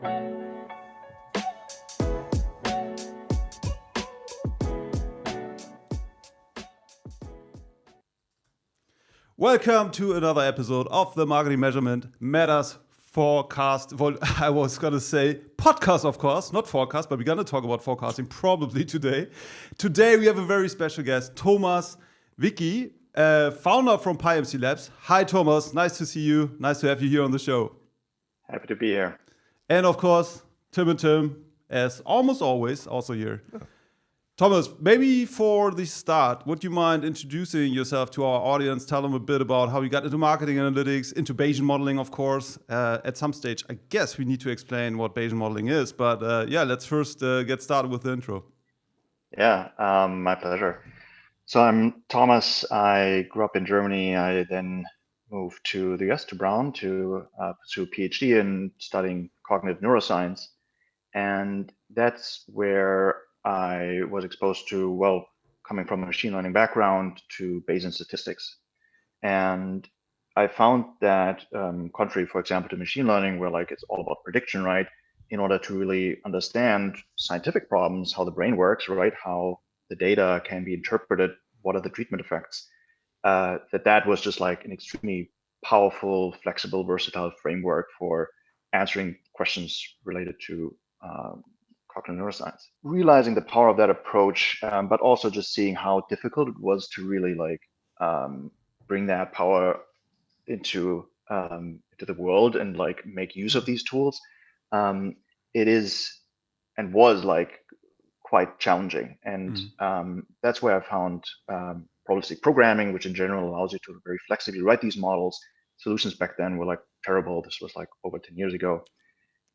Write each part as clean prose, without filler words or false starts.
Welcome to another episode of the Marketing Measurement Matters Forecast. Well, I was going to say podcast, of course, not forecast, but we're going to talk about forecasting probably today. Today we have a very special guest, Thomas Wiecki, founder from PyMC Labs. Hi, Thomas. Nice to see you. Nice to have you here on the show. Happy to be here. And of course, Tim and Tim, as almost always, also here. Yeah. Thomas, maybe for the start, would you mind introducing yourself to our audience? Tell them a bit about how you got into marketing analytics, into Bayesian modeling, of course. At some stage, I guess we need to explain what Bayesian modeling is. But let's first get started with the intro. Yeah, my pleasure. So I'm Thomas. I grew up in Germany. I then moved to the US, to Brown, to pursue a PhD in studying cognitive neuroscience. And that's where I was exposed to, coming from a machine learning background, to Bayesian statistics. And I found that, contrary, for example, to machine learning, where it's all about prediction, right? In order to really understand scientific problems, how the brain works, right? How the data can be interpreted, what are the treatment effects, that was just an extremely powerful, flexible, versatile framework for answering questions related to cognitive neuroscience. Realizing the power of that approach, but also just seeing how difficult it was to really bring that power into the world and make use of these tools. It is and was quite challenging, and that's where I found probabilistic programming, which in general allows you to very flexibly write these models. Solutions back then were terrible. This was over 10 years ago.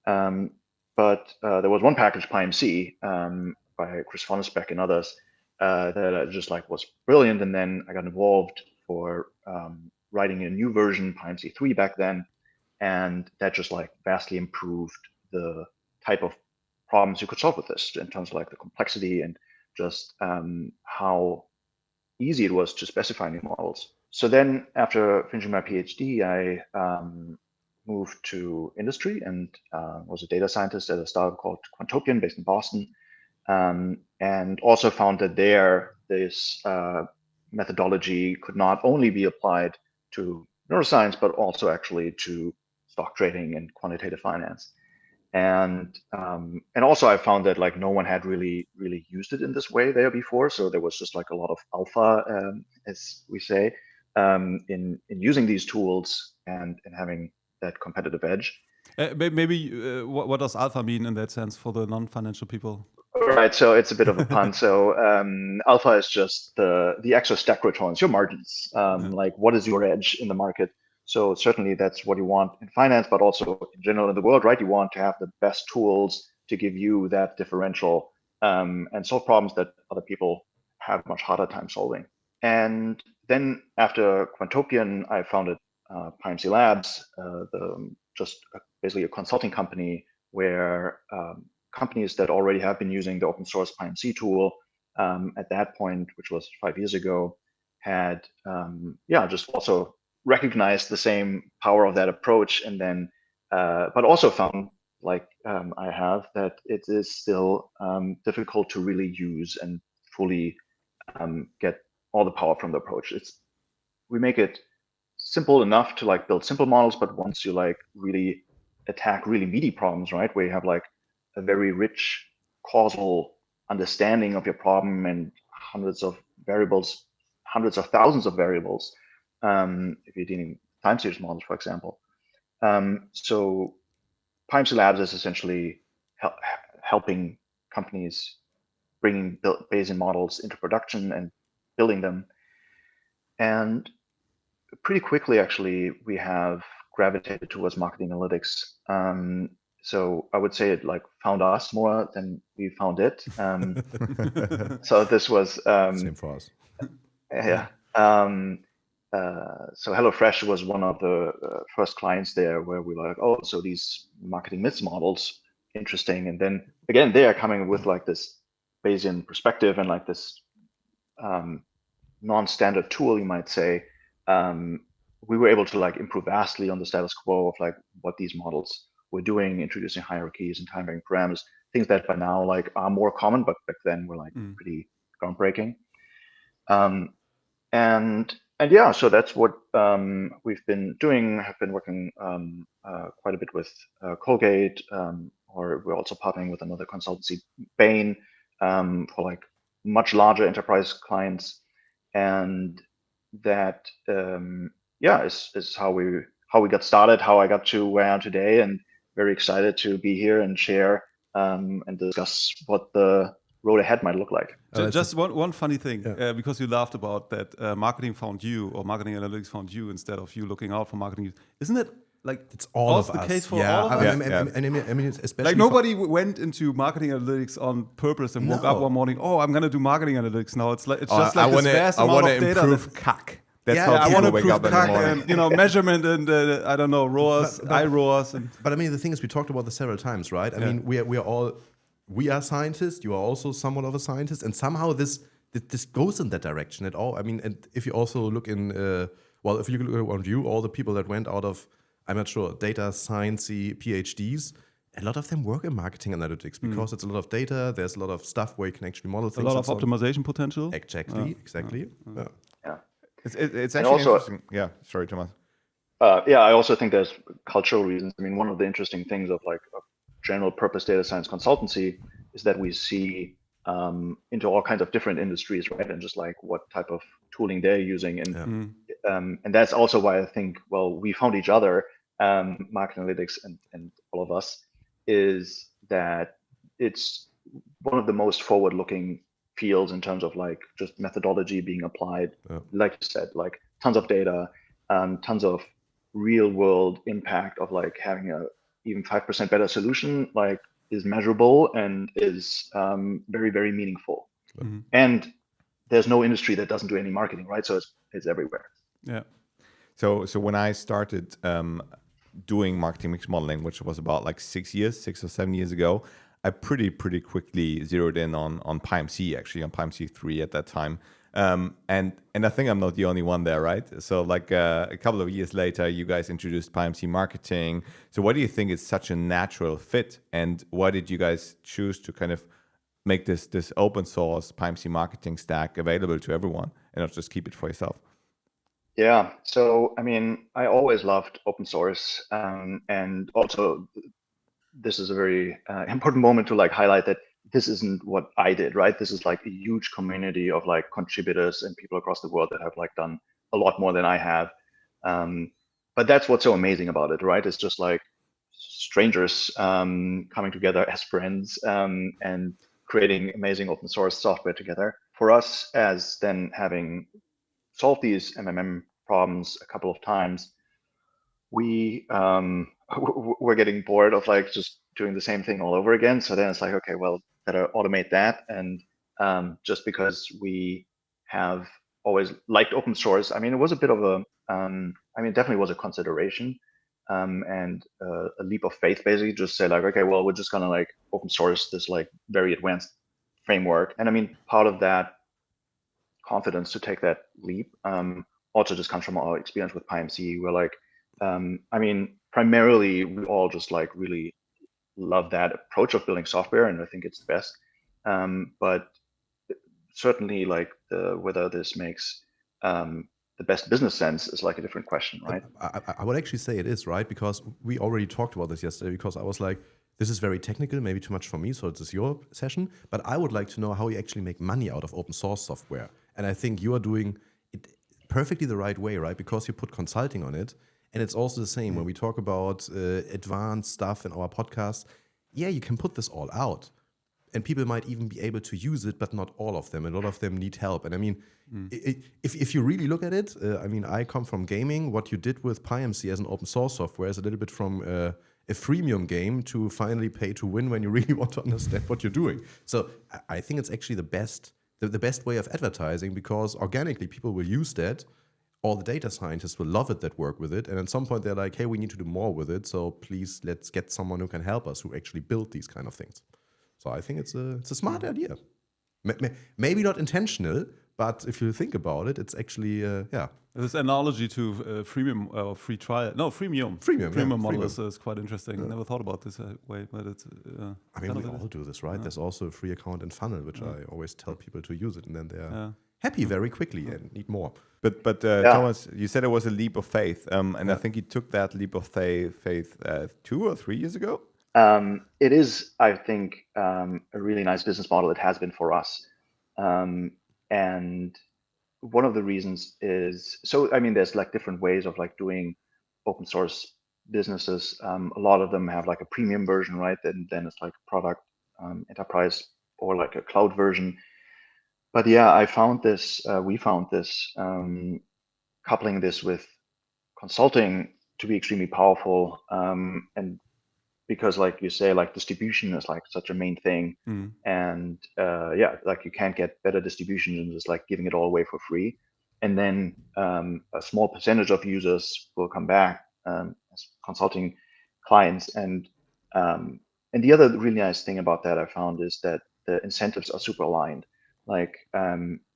But there was one package, PyMC, by Chris Fonnesbeck and others, that just was brilliant. And then I got involved for writing a new version, PyMC 3 back then, and that just vastly improved the type of problems you could solve with this in terms of the complexity and just how easy it was to specify new models. So then after finishing my PhD, I moved to industry and was a data scientist at a startup called Quantopian based in Boston, and also found that this methodology could not only be applied to neuroscience, but also actually to stock trading and quantitative finance. And also I found that no one had really used it in this way there before. So there was just a lot of alpha, as we say, in using these tools and having that competitive edge. Maybe what does alpha mean in that sense for the non-financial people? Right, so it's a bit of a pun. So alpha is just the extra stack returns, your margins. What is your edge in the market? So certainly that's what you want in finance, but also in general in the world, right? You want to have the best tools to give you that differential and solve problems that other people have much harder time solving. And then after Quantopian, I founded PyMC Labs, basically a consulting company where companies that already have been using the open source PyMC tool at that point, which was 5 years ago, had just also recognized the same power of that approach, and then but also found I have that it is still difficult to really use and fully get all the power from the approach. We make it simple enough to build simple models, but once you really attack really meaty problems, right, where you have a very rich causal understanding of your problem and hundreds of variables, hundreds of thousands of variables, if you're dealing time series models, for example. So PyMC Labs is essentially helping companies bringing Bayesian models into production and building them. And pretty quickly, actually, we have gravitated towards marketing analytics. So I would say it found us more than we found it. So this was same for us. Yeah. So HelloFresh was one of the first clients there, where we were so these marketing mix models, interesting. And then again, they are coming with this Bayesian perspective and this non-standard tool, you might say. We were able to improve vastly on the status quo of what these models we're doing, introducing hierarchies and time varying parameters, things that by now like are more common, but back then were like pretty groundbreaking. And yeah, so that's what we've been doing. Have been working quite a bit with Colgate, or we're also partnering with another consultancy, Bain, for like much larger enterprise clients, and that is how we got started, how I got to where I am today, and very excited to be here and share and discuss what the road ahead might look like. Just one funny thing, because you laughed about that marketing found you, or marketing analytics found you instead of you looking out for marketing. Isn't it like it's all of the us? Case for all of us? I mean, especially like nobody went into marketing analytics on purpose and woke up one morning. Oh, I'm gonna do marketing analytics now. It's just like this vast amount of data. I want to improve CAC. That's how I want to wake up in the morning. And measurement and I don't know ROAS, IROAS. But I mean, the thing is, we talked about this several times, right? I mean, we are scientists. You are also somewhat of a scientist, and somehow this goes in that direction at all. I mean, and if you also look in, if you look around you, all the people that went out of, I'm not sure, data science PhDs, a lot of them work in marketing analytics because it's a lot of data. There's a lot of stuff where you can actually model things. A lot of optimization potential. Exactly. Yeah. It's actually also interesting. Yeah. Sorry, Thomas. I also think there's cultural reasons. I mean, one of the interesting things of like a general purpose data science consultancy is that we see into all kinds of different industries, right? And just like what type of tooling they're using. And that's also why I think, we found each other, market analytics and all of us, is that it's one of the most forward-looking fields in terms of like just methodology being applied. Like you said, like tons of data, tons of real world impact of like having a even 5% better solution, like is measurable and is very, very meaningful. And there's no industry that doesn't do any marketing, right? So it's everywhere. Yeah. So when I started doing marketing mix modeling, which was about like 6 or 7 years ago, I pretty quickly zeroed in on PyMC, actually on PyMC 3 at that time. And I think I'm not the only one there, right? So like a couple of years later, you guys introduced PyMC marketing. So why do you think it's such a natural fit? And why did you guys choose to kind of make this open source PyMC marketing stack available to everyone and not just keep it for yourself? Yeah, so I mean, I always loved open source, and also this is a very important moment to like highlight that this isn't what I did, right? This is like a huge community of like contributors and people across the world that have like done a lot more than I have. But that's what's so amazing about it, right? It's just like strangers coming together as friends and creating amazing open source software together. For us, as then having solved these MMM problems a couple of times, we're getting bored of like just doing the same thing all over again. So then it's like, okay, well, better automate that. And just because we have always liked open source, I mean, it was a bit of a, it definitely was a consideration and a leap of faith, basically, just say like, okay, well, we're just gonna like open source this like very advanced framework. And I mean, part of that confidence to take that leap also just comes from our experience with PyMC. We're like, primarily we all just like really love that approach of building software, and I think it's the best. But certainly, like whether this makes the best business sense is like a different question, right? I would actually say it is, right? Because we already talked about this yesterday. Because I was like, this is very technical, maybe too much for me, so this is your session. But I would like to know how you actually make money out of open source software. And I think you are doing it perfectly the right way, right? Because you put consulting on it. And it's also the same when we talk about advanced stuff in our podcast. Yeah, you can put this all out. And people might even be able to use it, but not all of them. A lot of them need help. And I mean, if you really look at it, I come from gaming. What you did with PyMC as an open source software is a little bit from a freemium game to finally pay to win when you really want to understand what you're doing. So I think it's actually the best way of advertising, because organically people will use that. All the data scientists will love it that work with it. And at some point they're like, hey, we need to do more with it. So please, let's get someone who can help us, who actually build these kind of things. So I think it's a smart idea. Maybe not intentional, But if you think about it, it's actually This analogy to freemium or free trial. No, freemium. Freemium model is quite interesting. I never thought about this way, but it's. I mean, we all do this, right? There's also a free account in Funnel, which I always tell people to use it, and then they're happy very quickly and need more. But Thomas, you said it was a leap of faith, and I think you took that leap of faith 2 or 3 years ago. It is, I think, a really nice business model. It has been for us, and one of the reasons is, so I mean, there's like different ways of like doing open source businesses. A lot of them have like a premium version, right? And then it's like product, enterprise, or like a cloud version. But yeah, we found this, coupling this with consulting to be extremely powerful. And because like you say, like distribution is like such a main thing. And like you can't get better distribution than just like giving it all away for free. And then a small percentage of users will come back as consulting clients. And the other really nice thing about that I found is that the incentives are super aligned. Like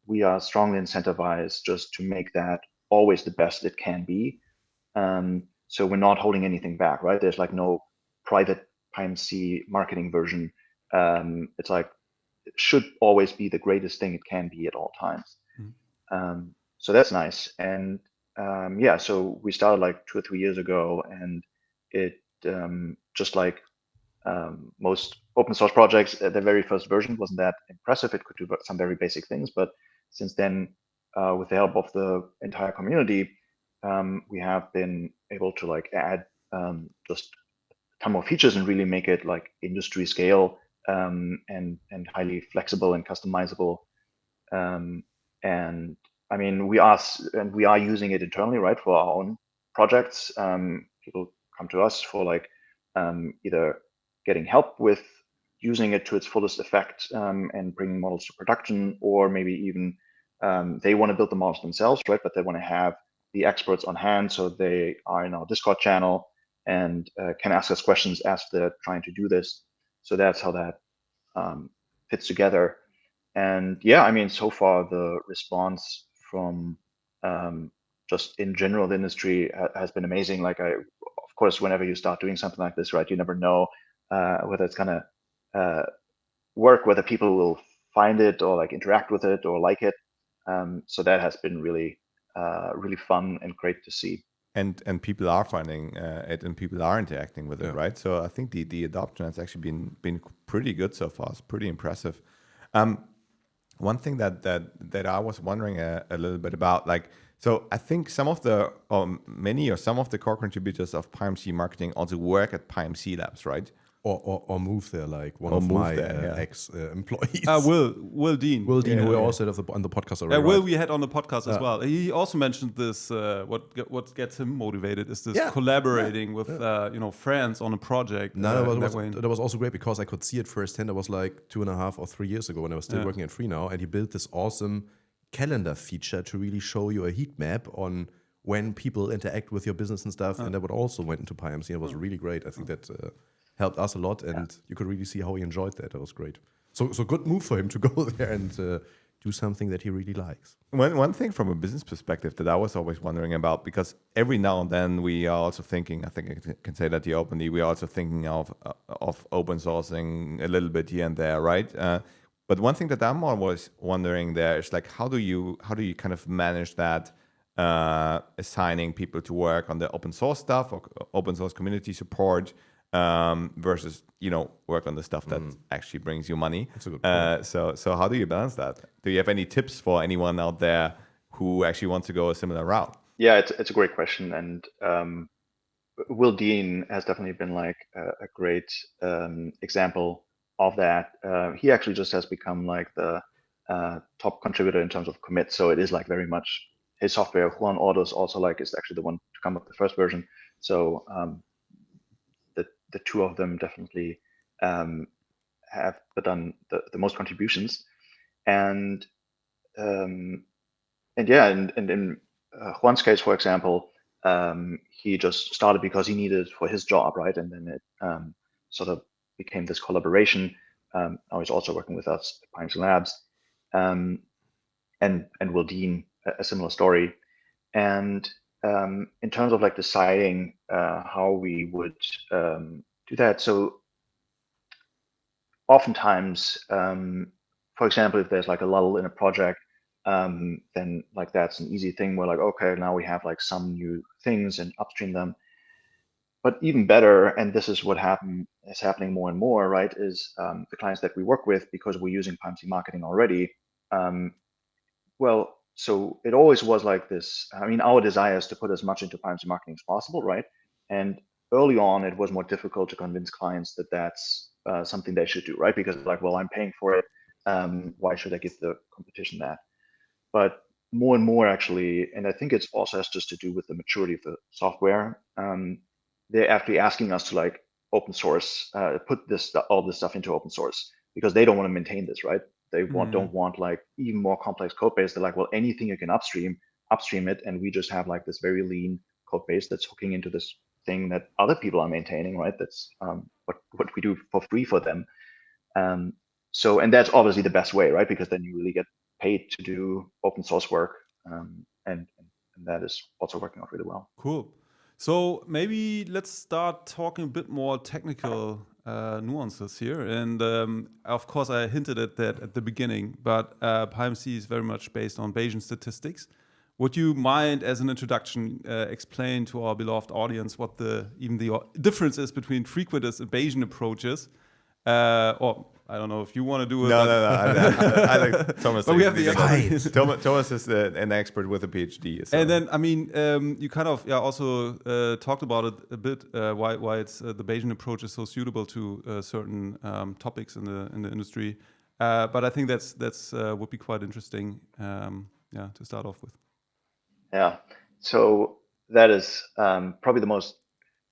we are strongly incentivized just to make that always the best it can be. So we're not holding anything back, right? There's like no private PyMC marketing version. It's like it should always be the greatest thing it can be at all times. So that's nice. And so we started like 2 or 3 years ago, and it just like most open source projects, the very first version wasn't that impressive. It could do some very basic things, but since then, with the help of the entire community, we have been able to like add just a ton more features and really make it like industry scale and highly flexible and customizable. And I mean, we are using it internally, right, for our own projects. People come to us for like either getting help with using it to its fullest effect and bringing models to production, or maybe even they want to build the models themselves, right? But they want to have the experts on hand, so they are in our Discord channel and can ask us questions as they're trying to do this. So that's how that fits together. And yeah, I mean, so far the response from just in general the industry has been amazing. Like of course, whenever you start doing something like this, right, you never know whether it's gonna work, whether people will find it or like interact with it or like it. So that has been really fun and great to see. And people are finding it, and people are interacting with it, right? So I think the adoption has actually been pretty good so far. It's pretty impressive. One thing that I was wondering a little bit about, like, so I think some of the some of the core contributors of PyMC marketing also work at PyMC Labs, right? Or move there, like one of my ex-employees. Will Dean. Will Dean, who we also had on the podcast already. Will we had on the podcast as well. He also mentioned this. What gets him motivated is this collaborating with friends on a project. That was also great because I could see it firsthand. It was like 2.5 or 3 years ago when I was still working at Free Now, and he built this awesome calendar feature to really show you a heat map on when people interact with your business and stuff. And that would also went into PyMC. It was really great. I think that helped us a lot, and you could really see how he enjoyed that. That was great. So good move for him to go there and do something that he really likes. One thing from a business perspective that I was always wondering about, because every now and then we are also thinking, I think I can say that here openly, we are also thinking of open sourcing a little bit here and there, right? But one thing that I'm always wondering there is like, how do you kind of manage that, assigning people to work on the open source stuff or open source community support, versus work on the stuff that actually brings you money. That's a good point. So how do you balance that? Do you have any tips for anyone out there who actually wants to go a similar route? Yeah, it's a great question, and Will Dean has definitely been like a great example of that. He actually just has become like the top contributor in terms of commit, so it is like very much his software. Juan Ordos also like is actually the one to come up with the first version. So the two of them definitely have done the most contributions, and in Juan's case, for example, he just started because he needed it for his job, right? And then it sort of became this collaboration. Now he's also working with us at PyMC Labs, and will deem a similar story. And in terms of like deciding how we would do that, so oftentimes, for example, if there's like a lull in a project, then like that's an easy thing. We're like, okay, now we have like some new things and upstream them. But even better, and this is what is happening more and more, right, is the clients that we work with, because we're using PyMC marketing already. Well, so it always was like this. I mean, our desire is to put as much into PyMC marketing as possible, right? And early on, it was more difficult to convince clients that that's something they should do, right? Because like, well, I'm paying for it. Why should I give the competition that? But more and more actually, and I think it's also has just to do with the maturity of the software. They're actually asking us to like open source, put all this stuff into open source, because they don't want to maintain this, right? They don't want like even more complex code base. They're like, well, anything you can upstream it, and we just have like this very lean code base that's hooking into this thing that other people are maintaining, right? That's what we do for free for them. So, and that's obviously the best way, right? Because then you really get paid to do open source work, and that is also working out really well. Cool. So maybe let's start talking a bit more technical nuances here. And of course, I hinted at that at the beginning, but PyMC is very much based on Bayesian statistics. Would you mind, as an introduction, explain to our beloved audience what the difference is between frequentist and Bayesian approaches? Or I don't know if you want to do it. No. I like Thomas. But we have the expert. Thomas is an expert with a PhD. So. And then, I mean, you kind of also talked about it a bit. Why it's the Bayesian approach is so suitable to certain topics in the industry. But I think that's would be quite interesting. To start off with. Yeah. So that is probably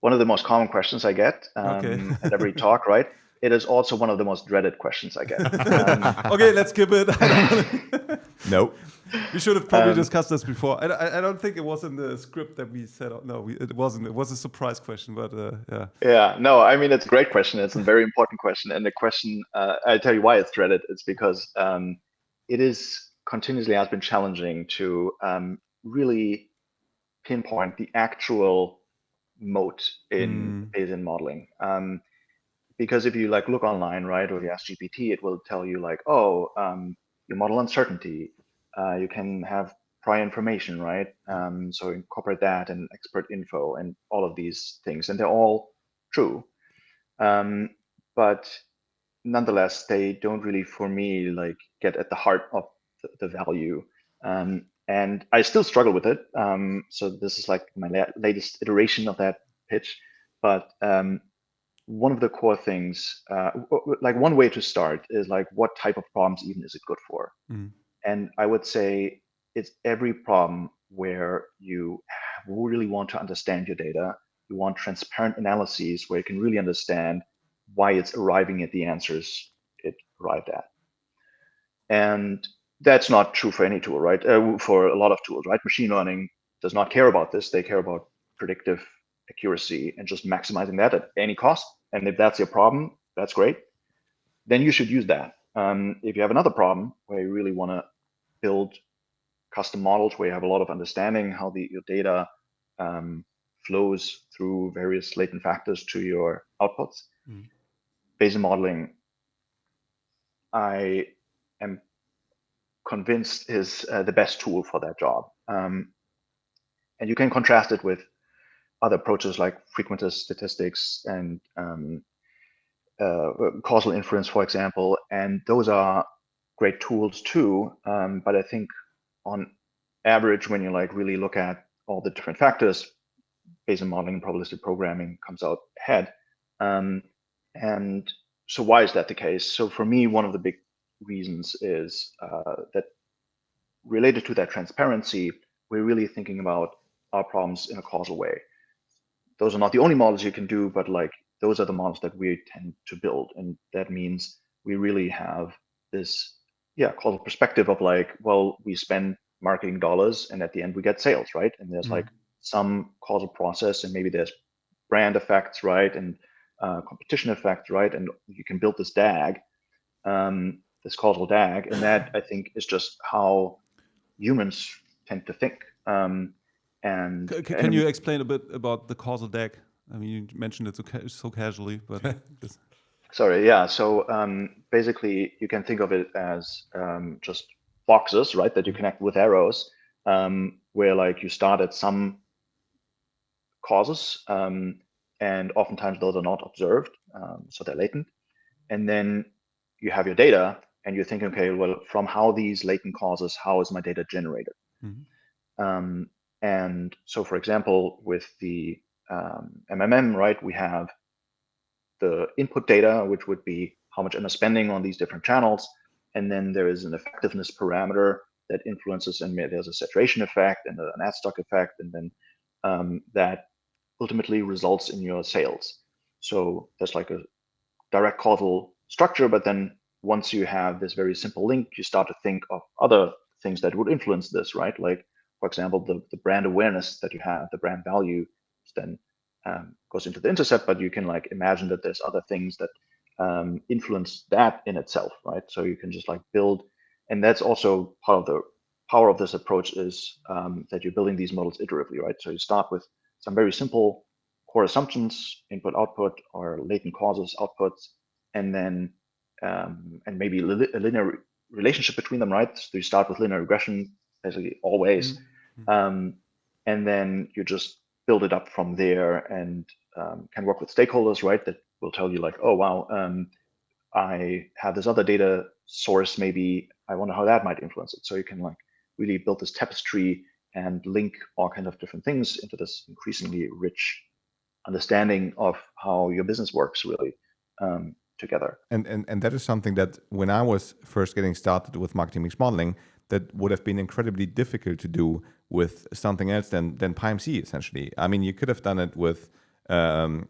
one of the most common questions I get at every talk, right? It is also one of the most dreaded questions I get. Okay, let's skip it. Nope. We should have probably discussed this before. I don't think it was in the script that we set up. No, it wasn't. It was a surprise question, but yeah. Yeah, no, I mean, it's a great question. It's a very important question. And the question, I'll tell you why it's dreaded. It's because it is continuously has been challenging to really pinpoint the actual moat in Bayesian modeling. Because if you like look online, right, or you ask GPT, it will tell you like, oh, you model uncertainty, you can have prior information, right? So incorporate that and expert info and all of these things, and they're all true. But nonetheless, they don't really, for me, like get at the heart of the value. And I still struggle with it. So this is like my latest iteration of that pitch. But one of the core things, like one way to start is like, what type of problems even is it good for? And I would say it's every problem where you really want to understand your data. You want transparent analyses where you can really understand why it's arriving at the answers it arrived at. And that's not true for any tool, right? For a lot of tools, right? Machine learning does not care about this. They care about predictive accuracy and just maximizing that at any cost. And if that's your problem, that's great. Then you should use that. If you have another problem where you really want to build custom models where you have a lot of understanding how your data flows through various latent factors to your outputs, Bayesian modeling, I am convinced is the best tool for that job. And you can contrast it with other approaches like frequentist statistics and causal inference, for example, and those are great tools too. But I think on average, when you like really look at all the different factors, Bayesian modeling and probabilistic programming comes out ahead. And so why is that the case? So for me, one of the big reasons is that related to that transparency, we're really thinking about our problems in a causal way. Those are not the only models you can do, but like those are the models that we tend to build. And that means we really have this causal perspective of like, well, we spend marketing dollars and at the end we get sales, right? And there's like some causal process, and maybe there's brand effects, right? And competition effects, right? And you can build this DAG, this causal DAG. And that I think is just how humans tend to think. Can you explain a bit about the causal DAG? I mean, you mentioned it so casually, but sorry, yeah. So basically, you can think of it as just boxes, right, that you connect with arrows, where like you start at some causes, and oftentimes those are not observed, so they're latent. And then you have your data, and you're thinking, okay, well, from how these latent causes, how is my data generated? And so, for example, with the MMM, right, we have the input data, which would be how much am I spending on these different channels, and then there is an effectiveness parameter that influences, and there's a saturation effect and an ad stock effect, and then that ultimately results in your sales. So there's like a direct causal structure, but then once you have this very simple link, you start to think of other things that would influence this, right? Like, for example, the brand awareness that you have, the brand value, then goes into the intercept, but you can like imagine that there's other things that influence that in itself, right? So you can just like build, and that's also part of the power of this approach is that you're building these models iteratively, right? So you start with some very simple core assumptions, input, output, or latent causes, outputs, and then and maybe a linear relationship between them, right? So you start with linear regression, basically always, and then you just build it up from there, and can work with stakeholders, right? That will tell you like, oh wow, I have this other data source, maybe I wonder how that might influence it. So you can like really build this tapestry and link all kinds of different things into this increasingly rich understanding of how your business works really together. And that is something that when I was first getting started with marketing mix modeling, that would have been incredibly difficult to do with something else than PyMC essentially. I mean, you could have done it with standard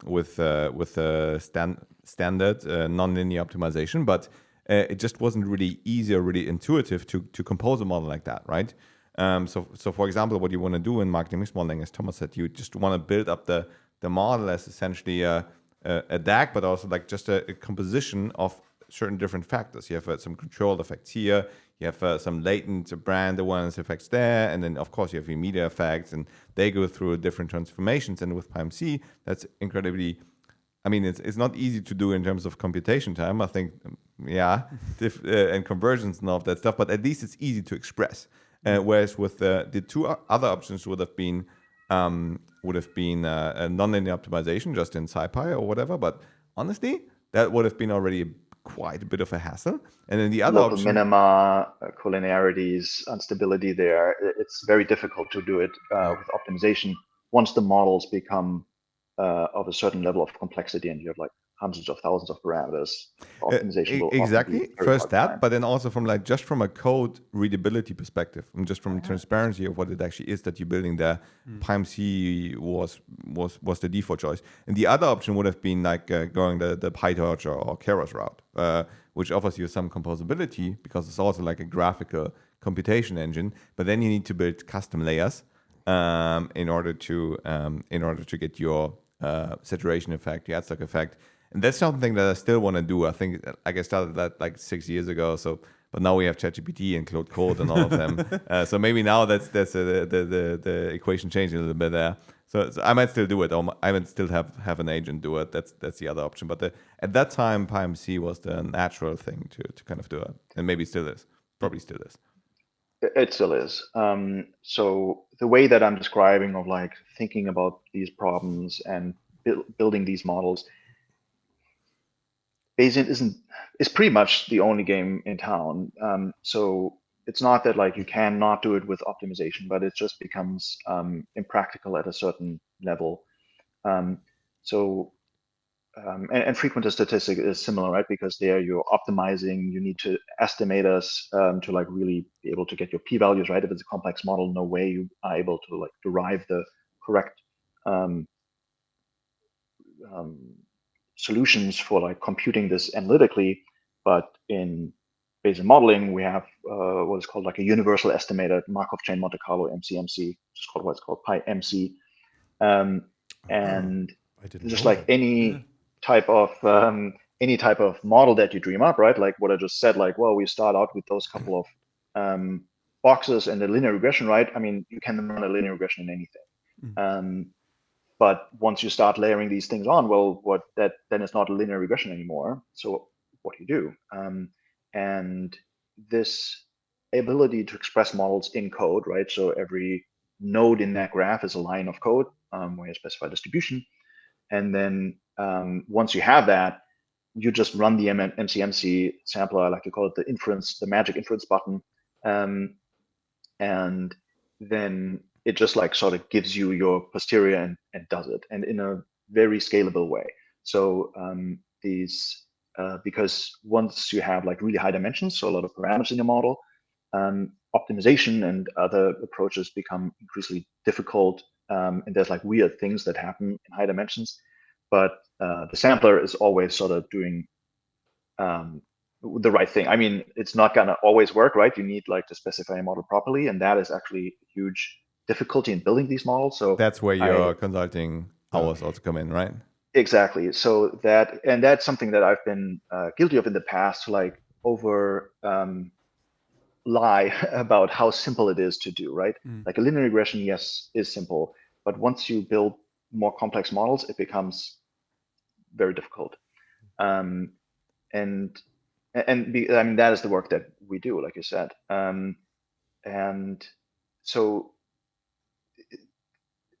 nonlinear optimization, but it just wasn't really easy or really intuitive to compose a model like that, right? So for example, what you want to do in marketing mix modeling, as Thomas said, you just want to build up the model as essentially a DAG, but also like just a composition of certain different factors. You have some control effects here, you have some latent brand awareness effects there, and then of course you have your media effects, and they go through different transformations. And with PyMC, that's incredibly, I mean, it's not easy to do in terms of computation time, I think, and conversions and all of that stuff, but at least it's easy to express. Whereas with the two other options would have been a nonlinear optimization just in SciPy or whatever, but honestly, that would have been already quite a bit of a hassle. And then the other local option, minima, collinearities, instability there, it's very difficult to do it with optimization once the models become of a certain level of complexity and you have like hundreds of thousands of parameters. Optimization will exactly often be first that, but then also from like just from a code readability perspective, and just from transparency of what it actually is that you're building there, PyMC was the default choice. And the other option would have been like going the PyTorch or Keras route, which offers you some composability because it's also like a graphical computation engine, but then you need to build custom layers in order to get your saturation effect, your ad stock effect. And that's something that I still want to do. I think like I started that like 6 years ago. So, but now we have ChatGPT and Claude Code and all of them. So maybe now that's the equation changing a little bit there. So I might still do it, or I might still have an agent do it. That's the other option. But at that time, PyMC was the natural thing to kind of do it, and maybe still is. Probably still is. It still is. So the way that I'm describing of like thinking about these problems and building these models, Bayesian is pretty much the only game in town. So it's not that like you cannot do it with optimization, but it just becomes impractical at a certain level. And frequentist statistic is similar, right? Because there you're optimizing, you need to estimate us to like really be able to get your p-values, right? If it's a complex model, no way you are able to like derive the correct solutions for like computing this analytically. But in Bayesian modeling, we have what is called like a universal estimated Markov chain Monte Carlo MCMC, which is called what's called PyMC. And just like any type of model that you dream up, right? Like what I just said, like, well, we start out with those couple of boxes and a linear regression, right? I mean, you can run a linear regression in anything. But once you start layering these things on, well, then it's not a linear regression anymore. So what do you do? And this ability to express models in code, right? So every node in that graph is a line of code where you specify distribution. And then once you have that, you just run the MCMC sampler, I like to call it the magic inference button. And then it just like sort of gives you your posterior and does it, and in a very scalable way. So because once you have like really high dimensions, so a lot of parameters in your model, optimization and other approaches become increasingly difficult. And there's like weird things that happen in high dimensions, but the sampler is always sort of doing the right thing. I mean, it's not gonna always work, right? You need like to specify a model properly, and that is actually a huge difficulty in building these models. So that's where your consulting hours also come in, right? Exactly. So that's something that I've been guilty of in the past, to like over lie about how simple it is to do, right? Like a linear regression, yes, is simple, but once you build more complex models, it becomes very difficult. And I mean, that is the work that we do, like you said. And so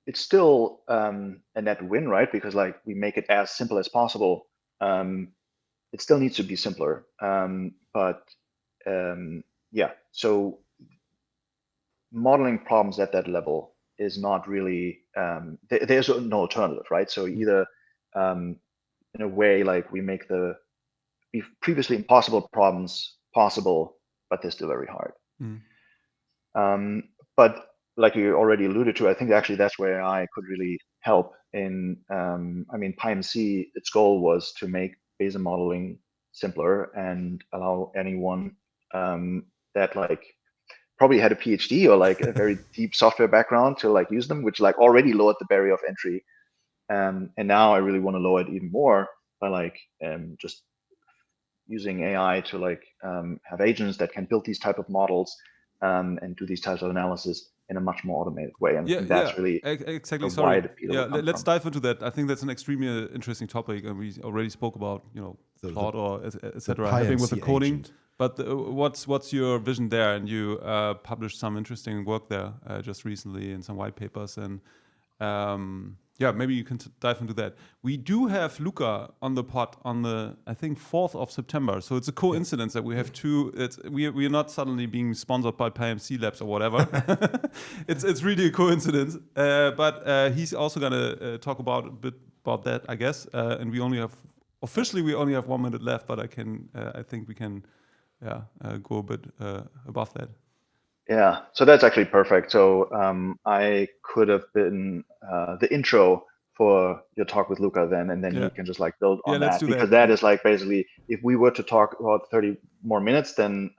it's still a net win, right? Because like we make it as simple as possible. It still needs to be simpler. Yeah, so modeling problems at that level is not really, there's no alternative, right? So either in a way, like we make the previously impossible problems possible, but they're still very hard. But like you already alluded to, I think actually that's where I could really help in, I mean, PyMC, its goal was to make Bayesian modeling simpler and allow anyone that like probably had a PhD or like a very deep software background to like use them, which like already lowered the barrier of entry. And now I really want to lower it even more by like just using AI to like have agents that can build these type of models and do these types of analysis in a much more automated way. And that's really exactly. wide appeal. Yeah, let's dive into that. I think that's an extremely interesting topic, and we already spoke about Claude or etc. helping with the coding. Agent. But what's your vision there? And you published some interesting work there just recently in some white papers, and yeah, maybe you can dive into that. We do have Luca on the pod on the, I think, 4th of September. So it's a coincidence that we have two. We are not suddenly being sponsored by PyMC Labs or whatever. It's really a coincidence. But he's also gonna talk about a bit about that, I guess. And we only have 1 minute left, but I think we can go a bit above that. Yeah, so that's actually perfect. So I could have been the intro for your talk with Luca then, and then you can just like build on that, because that is like basically, if we were to talk about 30 more minutes, then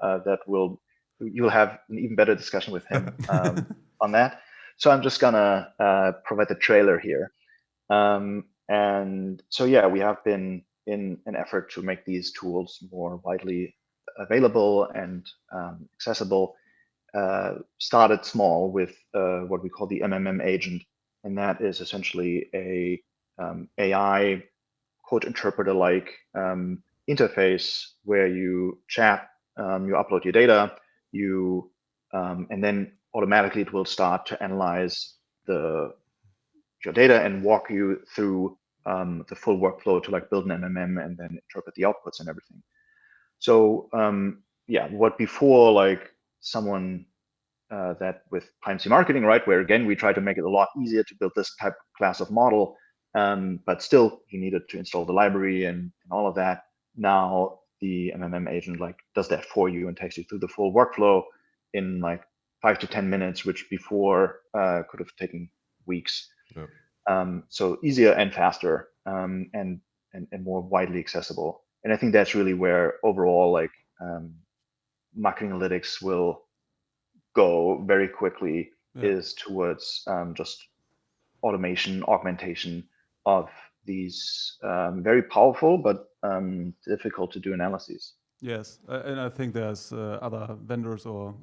you'll have an even better discussion with him on that. So I'm just gonna provide the trailer here. And so yeah, we have been in an effort to make these tools more widely available and accessible. Started small with what we call the MMM agent, and that is essentially a AI code interpreter-like interface where you chat, you upload your data, and then automatically it will start to analyze your data and walk you through the full workflow to like build an MMM and then interpret the outputs and everything. So yeah, what before like someone that with PyMC marketing, right, where again we try to make it a lot easier to build this type of class of model, but still you needed to install the library and all of that. Now the MMM agent like does that for you and takes you through the full workflow in like 5 to 10 minutes, which before could have taken weeks. So easier and faster and more widely accessible. And I think that's really where overall like marketing analytics will go very quickly, is towards just automation, augmentation of these very powerful but difficult to do analyses. Yes, and I think there's other vendors or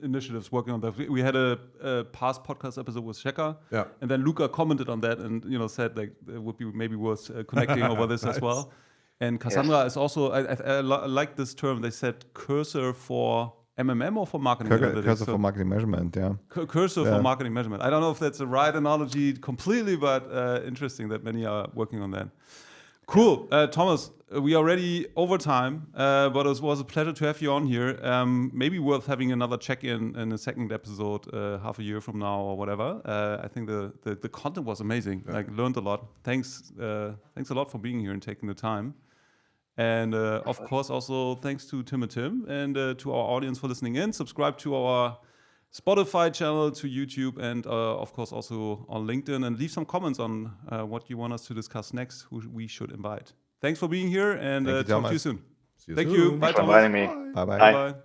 initiatives working on that. We had a past podcast episode with Shekhar, and then Luca commented on that and said like it would be maybe worth connecting over this as well. And Cassandra is also I like this term. They said cursor for MMM or for marketing analytics. Cursor for marketing measurement, Cursor for marketing measurement. I don't know if that's the right analogy completely, but interesting that many are working on that. Cool. Thomas, we are already over time, but it was a pleasure to have you on here. Maybe worth having another check-in in a second episode half a year from now or whatever. I think the content was amazing. Like, learned a lot. Thanks a lot for being here and taking the time. And of course, also thanks to Tim and Tim and to our audience for listening in. Subscribe to our Spotify channel, to YouTube, and of course also on LinkedIn. And leave some comments on what you want us to discuss next, who we should invite. Thanks for being here, and talk to you soon. See you Thank soon. you. Bye, Thanks for Thomas. inviting me. Bye-bye. Bye. Bye.